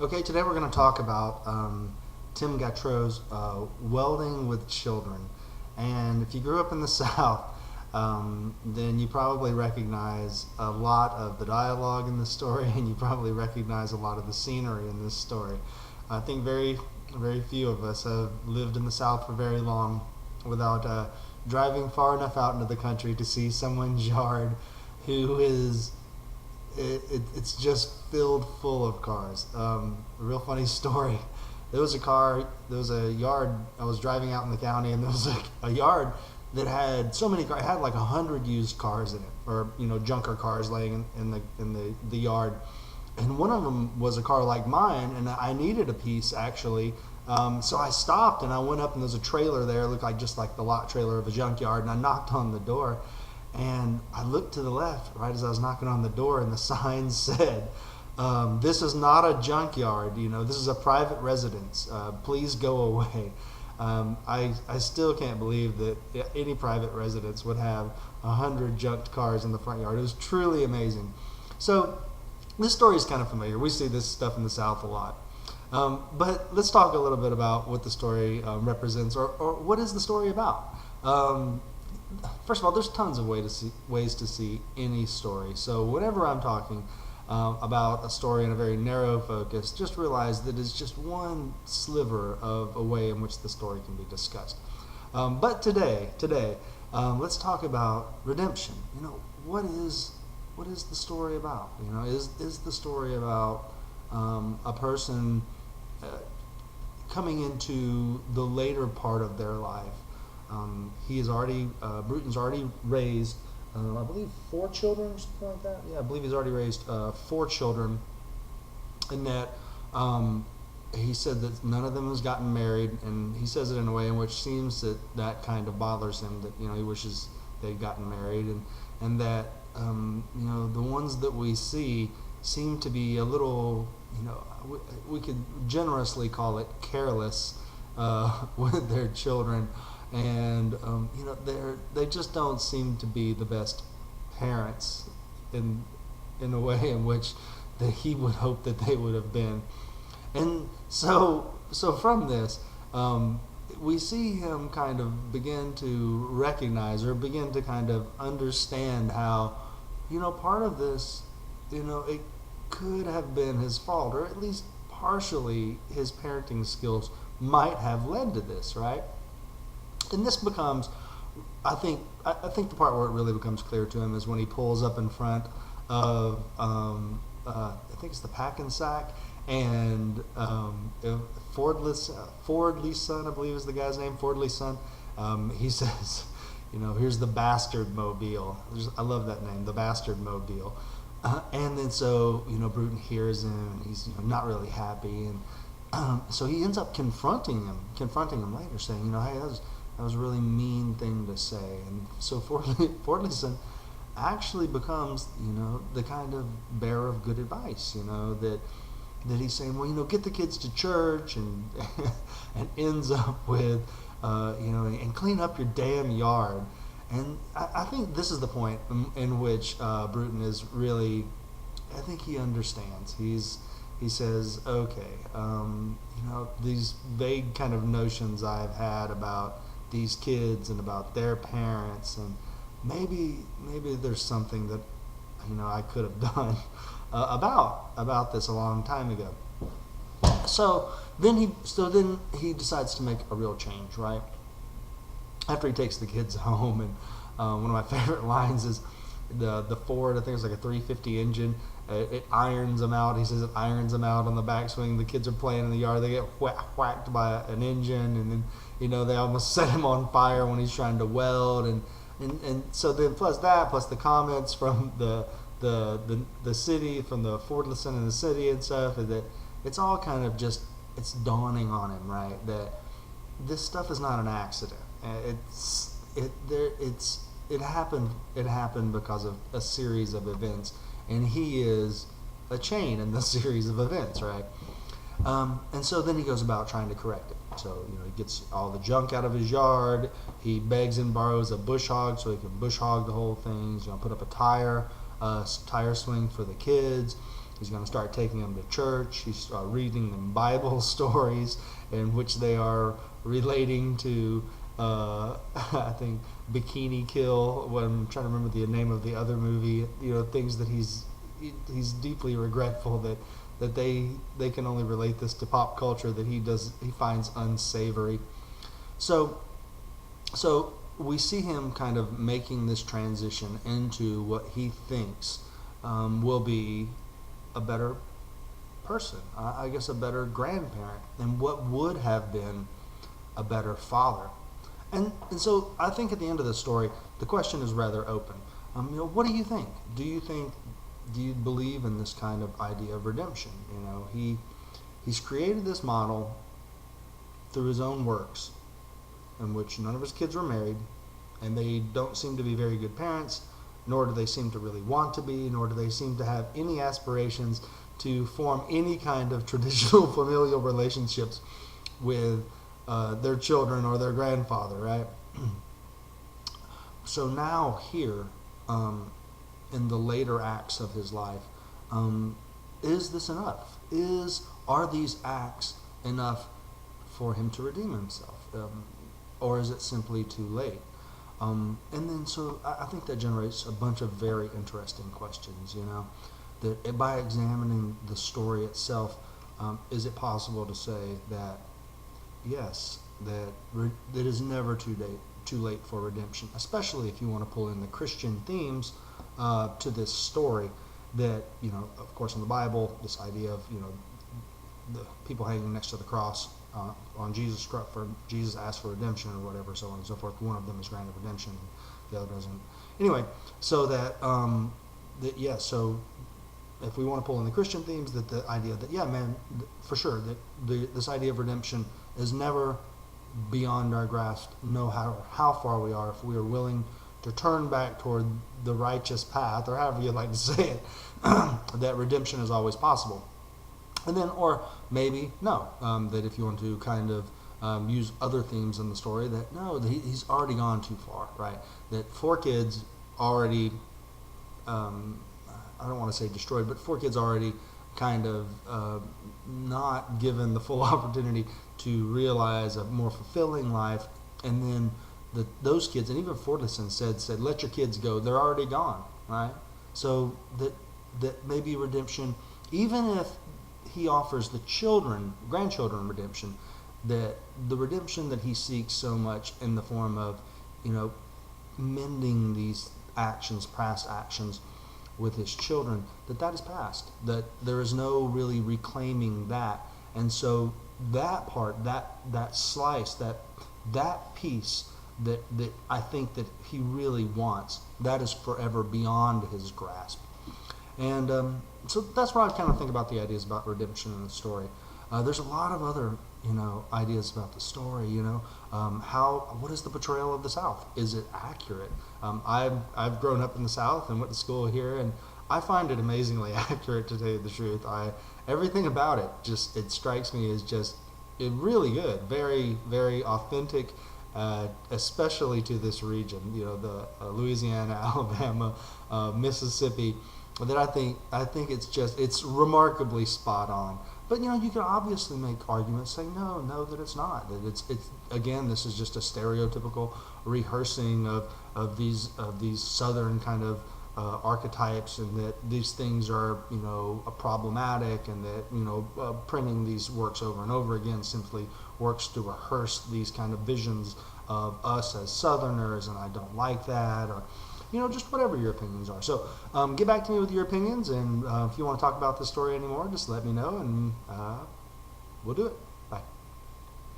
Okay, today we're going to talk about Tim Gattreau's Welding with Children. And if you grew up in the South, then you probably recognize a lot of the dialogue in this story, and you probably recognize a lot of the scenery in this story. I think very few of us have lived in the South for very long without driving far enough out into the country to see someone's yard who is it's just filled full of cars. A real funny story. There was a yard. I was driving out in the county, and there was a yard that had so many cars. It had like 100 used cars in it, or junker cars laying in the yard. And one of them was a car like mine, and I needed a piece actually. So I stopped and I went up, and there was a trailer there. It looked like just like the lot trailer of a junkyard, and I knocked on the door. And I looked to the left right as I was knocking on the door, and the sign said, "This is not a junkyard. This is a private residence. Please go away." I still can't believe that any private residence would have 100 junked cars in the front yard. It was truly amazing. So this story is kind of familiar. We see this stuff in the South a lot. But let's talk a little bit about what the story represents, or what is the story about. First of all, there's tons of ways to see any story. So whenever I'm talking about a story in a very narrow focus, just realize that it's just one sliver of a way in which the story can be discussed. But today, let's talk about redemption. What is the story about? Is the story about a person coming into the later part of their life? Bruton's already raised, I believe, 4 children or something like that. Yeah, I believe he's already raised 4 children, and that he said that none of them has gotten married, and he says it in a way in which seems that kind of bothers him, that he wishes they'd gotten married, and that the ones that we see seem to be a little, we could generously call it careless with their children. And they just don't seem to be the best parents in a way in which that he would hope that they would have been. And so from this, we see him kind of begin to recognize, or begin to kind of understand how part of this, it could have been his fault, or at least partially his parenting skills might have led to this, right? And this becomes, I think the part where it really becomes clear to him is when he pulls up in front of, I think it's the Pack and Sack, and Fordley's son, I believe is the guy's name, Fordley's son. He says, here's the bastard mobile. I love that name, the bastard mobile. And then so, Bruton hears him, and he's not really happy, and so he ends up confronting him later, saying, hey, that was a really mean thing to say. And so Fordleyson actually becomes, the kind of bearer of good advice, that he's saying, well, get the kids to church, and and ends up with, and clean up your damn yard. And I think this is the point in which Bruton is really, I think he understands. He says, okay, these vague kind of notions I've had about these kids and about their parents, and maybe there's something that I could have done about this a long time ago. So then he decides to make a real change, right? After he takes the kids home, and one of my favorite lines is the Ford, I think it's like a 350 engine. It irons them out. He says it irons them out on the backswing. The kids are playing in the yard. They get whacked by an engine, and then they almost set him on fire when he's trying to weld. And so then plus the comments from the city, from the Fordlison in the city and stuff, that it's all kind of just, it's dawning on him, right, that this stuff is not an accident. It happened because of a series of events, and he is a chain in the series of events, right? And so then he goes about trying to correct it. So he gets all the junk out of his yard. He begs and borrows a bush hog so he can bush hog the whole thing. He's going to put up a tire swing for the kids. He's going to start taking them to church. He's reading them Bible stories in which they are relating to, I think, Bikini Kill. When I'm trying to remember the name of the other movie, things that he's deeply regretful that they can only relate this to pop culture that he finds unsavory. So we see him kind of making this transition into what he thinks will be a better person, I guess a better grandparent, and what would have been a better father. And so I think at the end of the story, the question is rather open. What do you think? Do you believe in this kind of idea of redemption? He's created this model through his own works, in which none of his kids were married, and they don't seem to be very good parents, nor do they seem to really want to be, nor do they seem to have any aspirations to form any kind of traditional familial relationships with their children or their grandfather, right? So now here, in the later acts of his life, is this enough? Are these acts enough for him to redeem himself? Or is it simply too late? And then so I think that generates a bunch of very interesting questions, that by examining the story itself, is it possible to say that yes, that it is never too late for redemption, especially if you want to pull in the Christian themes to this story, that of course in the Bible, this idea of the people hanging next to the cross on Jesus asked for redemption or whatever, so on and so forth. One of them is granted redemption, the other doesn't. Anyway, so so if we want to pull in the Christian themes, that the idea that for sure that this idea of redemption is never beyond our grasp, no matter how far we are, if we are willing to turn back toward the righteous path, or however you'd like to say it, that redemption is always possible. And then, or maybe no, that if you want to kind of use other themes in the story, that no, that he's already gone too far, right? That 4 kids already, I don't want to say destroyed, but 4 kids already kind of not given the full opportunity to realize a more fulfilling life. And then those kids, and even Fortison said, let your kids go. They're already gone, right? So that maybe redemption, even if he offers the grandchildren redemption, that the redemption that he seeks so much in the form of, mending these past actions with his children, that is past, that there is no really reclaiming that. And so that part, that slice, that piece that I think that he really wants, that is forever beyond his grasp. And so that's where I kind of think about the ideas about redemption in the story. There's a lot of other, ideas about the story. What is the portrayal of the South? Is it accurate? I've grown up in the South and went to school here, and I find it amazingly accurate, to tell you the truth. Everything about it it strikes me as just really good, very, very authentic, especially to this region. The Louisiana, Alabama, Mississippi. That I think it's remarkably spot on. But you can obviously make arguments saying no, that it's not. That it's again, this is just a stereotypical rehearsing of these Southern kind of archetypes, and that these things are problematic, and that printing these works over and over again simply works to rehearse these kind of visions of us as Southerners, and I don't like that, or just whatever your opinions are. So get back to me with your opinions, and if you want to talk about this story anymore, just let me know, and we'll do it.